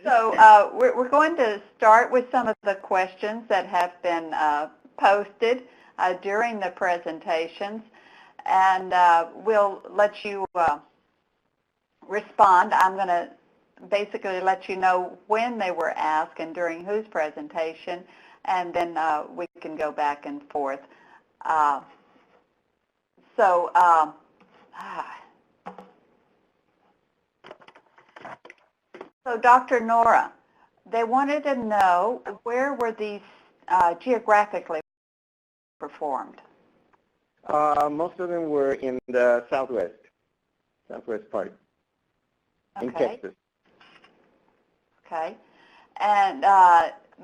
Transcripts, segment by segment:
So we're going to start with some of the questions that have been posted during the presentations, and we'll let you respond. I'm going to basically let you know when they were asked and during whose presentation, and then we can go back and forth. So Dr. Nora, they wanted to know where were these geographically performed? Most of them were in the southwest part, in Texas. Okay. And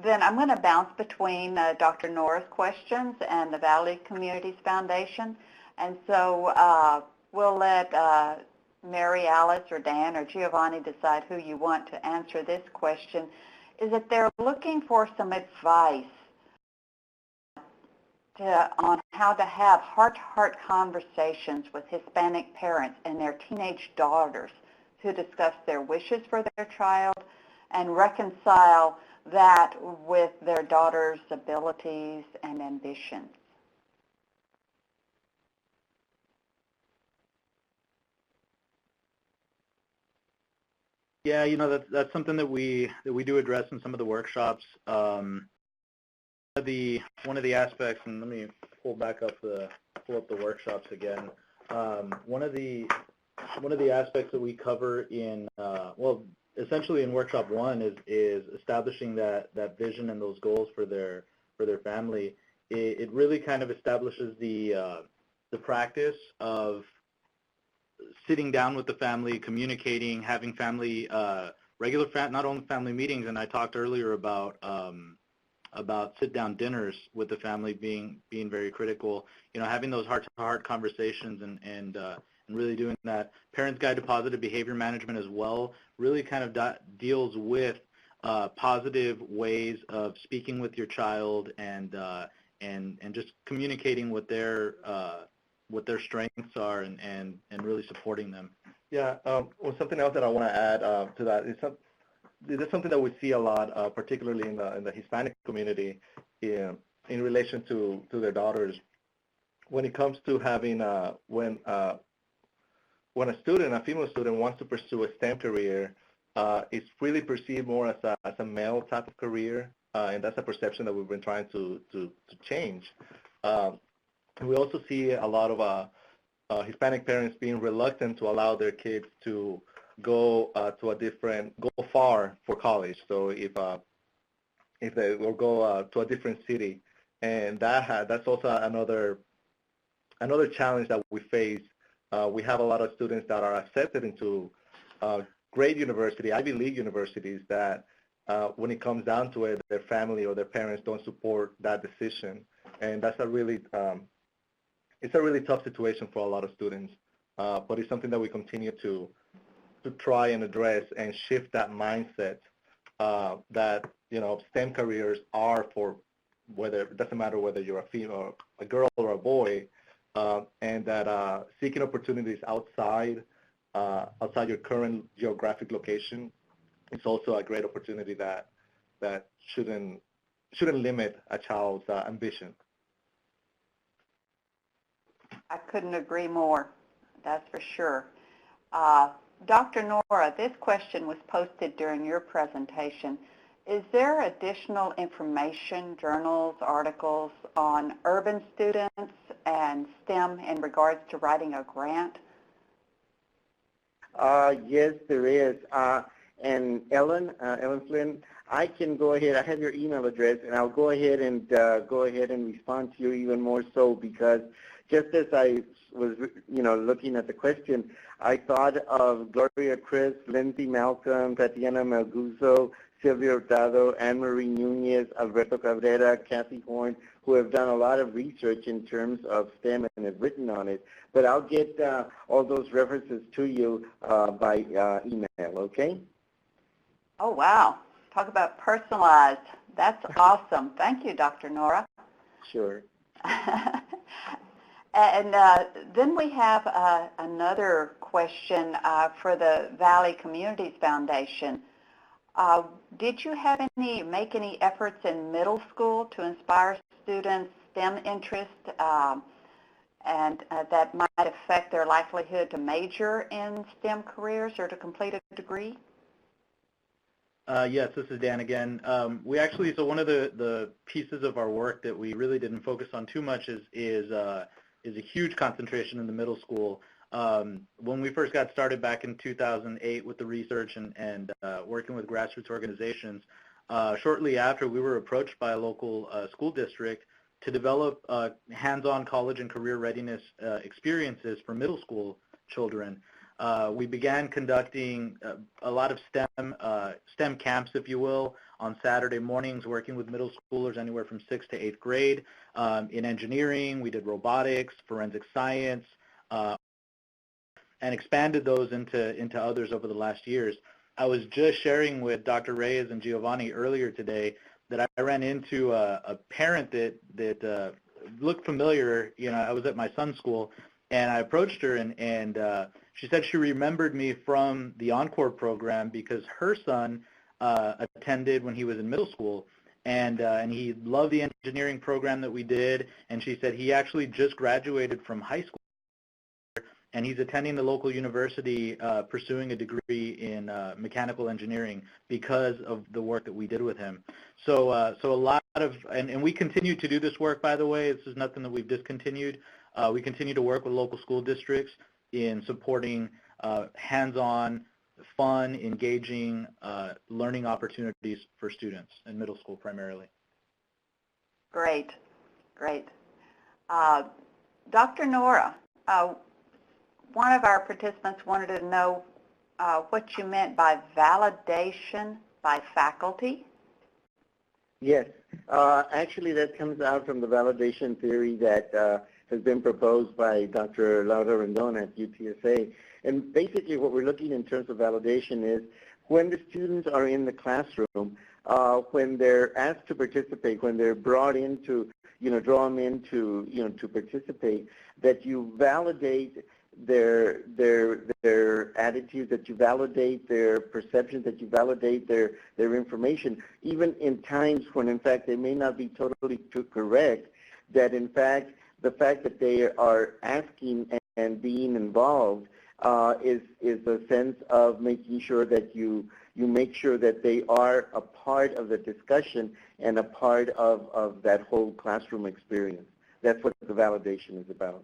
then I'm going to bounce between Dr. Nora's questions and the Valley Communities Foundation. And so we'll let Mary Alice or Dan or Giovanni decide who you want to answer this question. Is that they're looking for some advice on how to have heart-to-heart conversations with Hispanic parents and their teenage daughters to discuss their wishes for their child and reconcile that with their daughter's abilities and ambitions. Yeah, you know, that's something that we do address in some of the workshops. One of the aspects, and let me pull up the workshops again. One of the aspects that we cover in well, essentially in workshop 1 is establishing that vision and those goals for their family. It really kind of establishes the practice of sitting down with the family, communicating, having family regular not only family meetings, and I talked earlier about sit-down dinners with the family being very critical. You know, having those heart-to-heart conversations and really doing that. Parents Guide to Positive Behavior Management as well really kind of deals with positive ways of speaking with your child and just communicating what their strengths are and really supporting them. Yeah, well, something else that I want to add to that is something that we see a lot, particularly in the Hispanic community, in relation to their daughters. When it comes to having when a female student wants to pursue a STEM career, it's really perceived more as a male type of career, and that's a perception that we've been trying to change. We also see a lot of Hispanic parents being reluctant to allow their kids to go far for college. So if they will go to a different city, and that's also another challenge that we face. We have a lot of students that are accepted into great university, Ivy League universities, that when it comes down to it, their family or their parents don't support that decision, and that's it's a really tough situation for a lot of students. But it's something that we continue to try and address and shift that mindset that, you know, STEM careers are for it doesn't matter whether you're a female, a girl, or a boy, and that seeking opportunities outside your current geographic location is also a great opportunity that shouldn't limit a child's ambition. I couldn't agree more. That's for sure. Dr. Nora, this question was posted during your presentation. Is there additional information, journals, articles on urban students and STEM in regards to writing a grant? Yes, there is. And Ellen Flynn, I can go ahead. I have your email address, and I'll go ahead and respond to you even more so, because just as I was, looking at the question, I thought of Gloria Chris, Lindsay Malcolm, Tatiana Melguzo, Silvia Hurtado, Anne-Marie Nunez, Alberto Cabrera, Kathy Horn, who have done a lot of research in terms of STEM and have written on it. But I'll get all those references to you by email, okay? Oh, wow. Talk about personalized. That's awesome. Thank you, Dr. Nora. Sure. And then we have another question for the Valley Communities Foundation. Did you have make any efforts in middle school to inspire students' STEM interest and that might affect their likelihood to major in STEM careers or to complete a degree? Yes, this is Dan again. We actually, so one of the pieces of our work that we really didn't focus on too much is a huge concentration in the middle school. When we first got started back in 2008 with the research and working with grassroots organizations, shortly after we were approached by a local school district to develop hands-on college and career readiness experiences for middle school children. We began conducting a lot of STEM camps, if you will, on Saturday mornings, working with middle schoolers anywhere from 6th to 8th grade. In engineering, we did robotics, forensic science, and expanded those into others over the last years. I was just sharing with Dr. Reyes and Giovanni earlier today that I ran into a parent that looked familiar. You know, I was at my son's school, and I approached her, and she said she remembered me from the Encore program because her son attended when he was in middle school, and he loved the engineering program that we did, and she said he actually just graduated from high school, and he's attending the local university pursuing a degree in mechanical engineering because of the work that we did with him. So a lot of, and we continue to do this work, by the way. This is nothing that we've discontinued. We continue to work with local school districts in supporting hands-on, fun, engaging learning opportunities for students in middle school primarily. Great, great. Dr. Nora, one of our participants wanted to know what you meant by validation by faculty. Yes. Actually, that comes out from the validation theory that has been proposed by Dr. Laura Rendon at UTSA. And basically what we're looking in terms of validation is when the students are in the classroom, when they're asked to participate, when they're brought into, draw them into, to participate, that you validate their attitudes, that you validate their perceptions, that you validate their information, even in times when in fact they may not be totally correct, that in fact the fact that they are asking and being involved is a sense of making sure that you make sure that they are a part of the discussion and a part of that whole classroom experience. That's what the validation is about.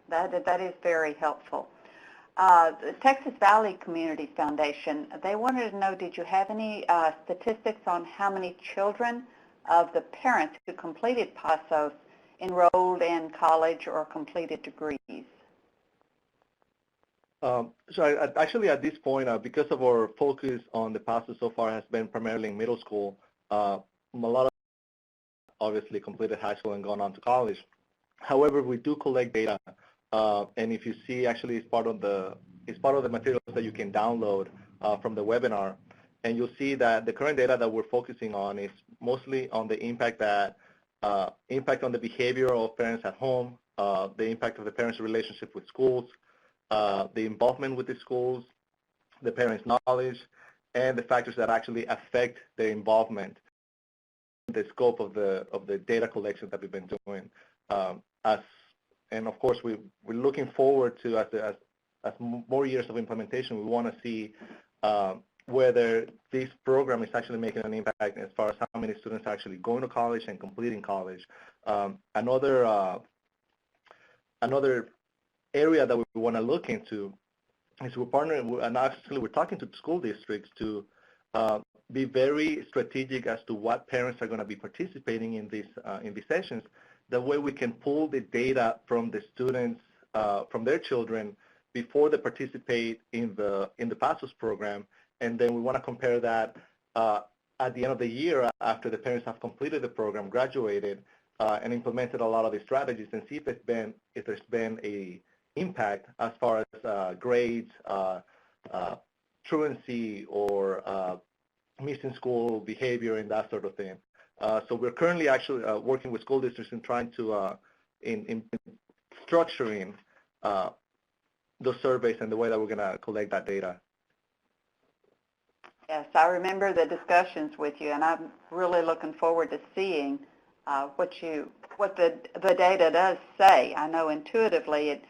That is very helpful. The Texas Valley Community Foundation, they wanted to know, did you have any statistics on how many children of the parents who completed PASOS enrolled in college or completed degrees? So actually at this point, because of our focus on the PASOS so far has been primarily in middle school, a lot of obviously completed high school and gone on to college. However, we do collect data, and if you see, actually, it's part of the materials that you can download from the webinar, and you'll see that the current data that we're focusing on is mostly on the impact on the behavior of parents at home, the impact of the parents' relationship with schools, the involvement with the schools, the parents' knowledge, and the factors that actually affect their involvement, the scope of the data collection that we've been doing. And of course, we're looking forward to, as more years of implementation, we want to see whether this program is actually making an impact as far as how many students are actually going to college and completing college. Another area that we want to look into is we're partnering, and actually we're talking to school districts to be very strategic as to what parents are going to be participating in these sessions. That way we can pull the data from the students, from their children, before they participate in the PASOS program, and then we want to compare that at the end of the year after the parents have completed the program, graduated, and implemented a lot of the strategies, and see if there's been a impact as far as grades, truancy, or missing school behavior, and that sort of thing. So we're currently actually working with school districts and trying to in structuring those surveys and the way that we're going to collect that data. Yes, I remember the discussions with you, and I'm really looking forward to seeing what the data does say. I know intuitively it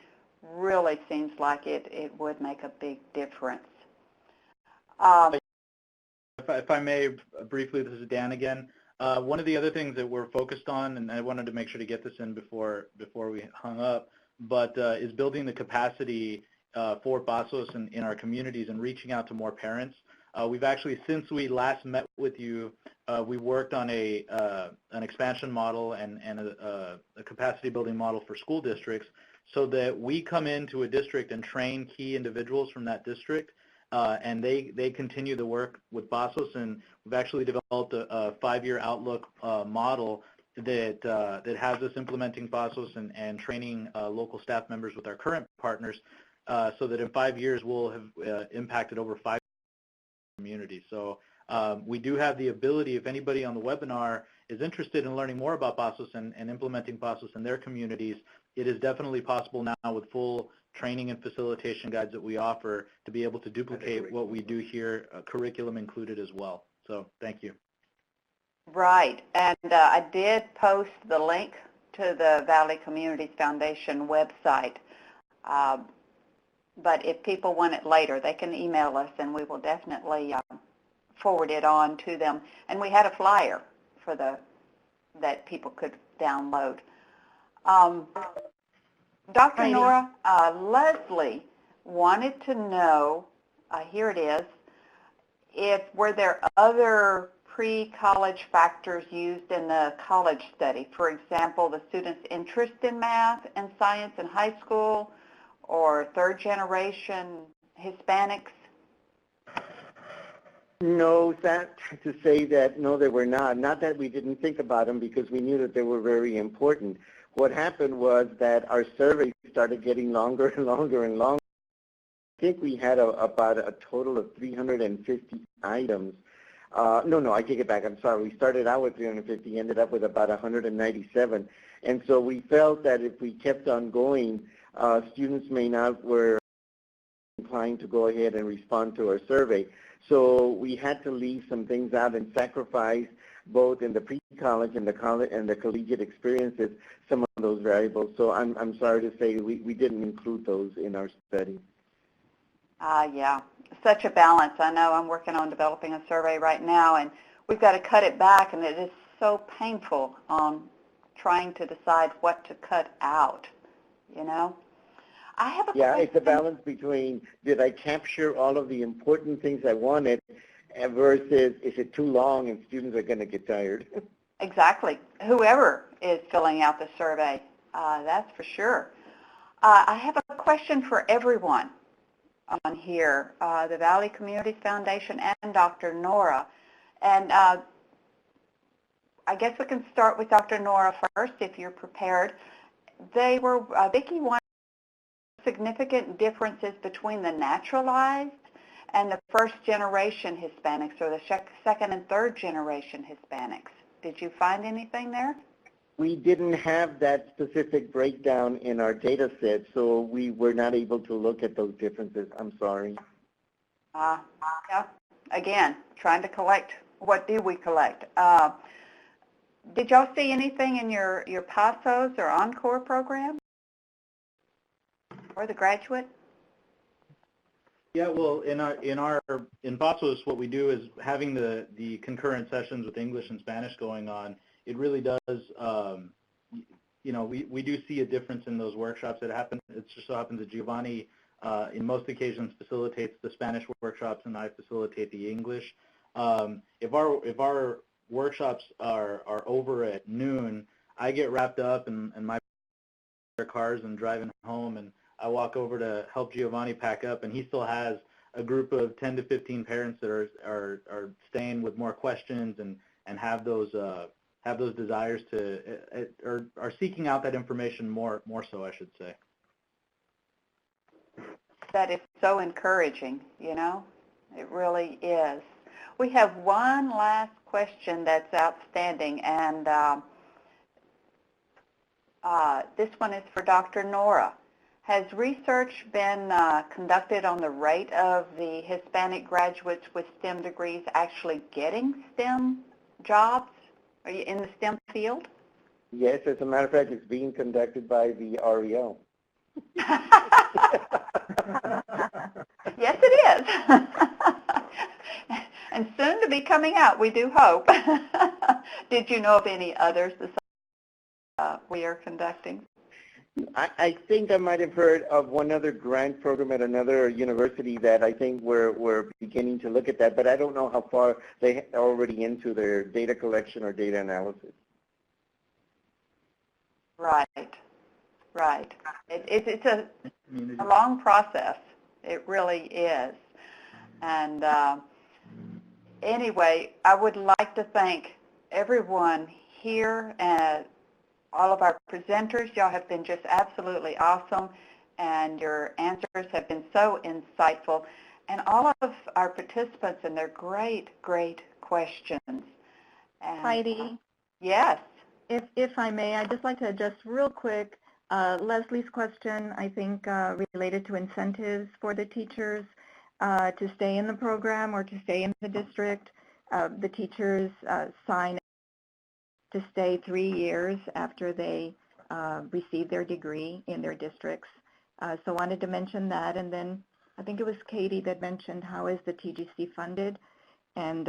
really seems like it would make a big difference. If I may briefly, this is Dan again. One of the other things that we're focused on, and I wanted to make sure to get this in before we hung up, but is building the capacity for PASOS in our communities and reaching out to more parents. We've actually, since we last met with you, we worked on an expansion model and a capacity building model for school districts so that we come into a district and train key individuals from that district, and they continue the work with PASOS, and we've actually developed a 5-year outlook model that has us implementing PASOS and training local staff members with our current partners so that in 5 years we'll have impacted over 5 communities. So we do have the ability, if anybody on the webinar is interested in learning more about PASOS and implementing PASOS in their communities, it is definitely possible now with full training and facilitation guides that we offer to be able to duplicate what we do here, curriculum included as well. So thank you. Right, and I did post the link to the Valley Communities Foundation website. But if people want it later, they can email us, and we will definitely forward it on to them. And we had a flyer for that people could download. Dr. Heidi. Nora, Leslie wanted to know, here it is, were there other pre-college factors used in the college study? For example, the student's interest in math and science in high school, or third-generation Hispanics? No, that to say that no, they were not. Not that we didn't think about them because we knew that they were very important. What happened was that our survey started getting longer and longer and longer. I think we had about a total of 350 items. No, I take it back. I'm sorry. We started out with 350, ended up with about 197. And so we felt that if we kept on going, students were inclined to go ahead and respond to our survey. So we had to leave some things out and sacrifice both in the pre-college and the collegiate experiences some of those variables. So I'm sorry to say we didn't include those in our study. Yeah, such a balance. I know I'm working on developing a survey right now, and we've got to cut it back, and it is so painful trying to decide what to cut out, you know? I have a question. It's a balance between did I capture all of the important things I wanted versus is it too long and students are going to get tired? Exactly. Whoever is filling out the survey, that's for sure. I have a question for everyone on here, the Valley Communities Foundation and Dr. Nora. And I guess we can start with Dr. Nora first, if you're prepared. Vicki wanted significant differences between the naturalized and the first-generation Hispanics, or the second and third-generation Hispanics. Did you find anything there? We didn't have that specific breakdown in our data set, so we were not able to look at those differences. I'm sorry. Yeah. Again, trying to collect, what do we collect? Did y'all see anything in your PASOS or Encore program? Or the graduate? Yeah, well, in PASOS, what we do is having the concurrent sessions with English and Spanish going on. It really does, we do see a difference in those workshops that happen. It just so happens that Giovanni, in most occasions, facilitates the Spanish workshops, and I facilitate the English. If our workshops are over at noon, I get wrapped up in my cars and driving home, and I walk over to help Giovanni pack up, and he still has a group of 10 to 15 parents that are staying with more questions and have those desires to or are seeking out that information more so, I should say. That is so encouraging, you know? It really is. We have one last question that's outstanding, and this one is for Dr. Nora. has research been conducted on the rate of the Hispanic graduates with STEM degrees actually getting STEM jobs? Are you in the STEM field? Yes, as a matter of fact, it's being conducted by the REO. Yes, it is. And soon to be coming out, we do hope. Did you know of any others we are conducting? I think I might have heard of one other grant program at another university that I think we're beginning to look at that, but I don't know how far they are already into their data collection or data analysis. Right, right. It's a long process. It really is. And anyway, I would like to thank everyone here and all of our presenters. Y'all have been just absolutely awesome, and your answers have been so insightful. And all of our participants and their great, great questions. And, Heidi, yes. if I may, I'd just like to adjust real quick Leslie's question, I think, related to incentives for the teachers to stay in the program or to stay in the district. The teachers sign to stay 3 years after they receive their degree in their districts. So I wanted to mention that. And then I think it was Katie that mentioned how is the TGC funded. And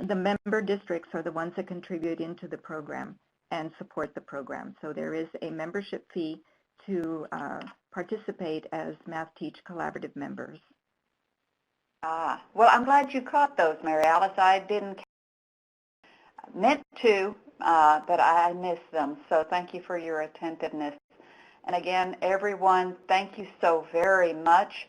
the member districts are the ones that contribute into the program and support the program. So there is a membership fee to participate as Math Teach Collaborative members. Well, I'm glad you caught those, Mary Alice. I didn't meant to, but I missed them. So thank you for your attentiveness. And again, everyone, thank you so very much.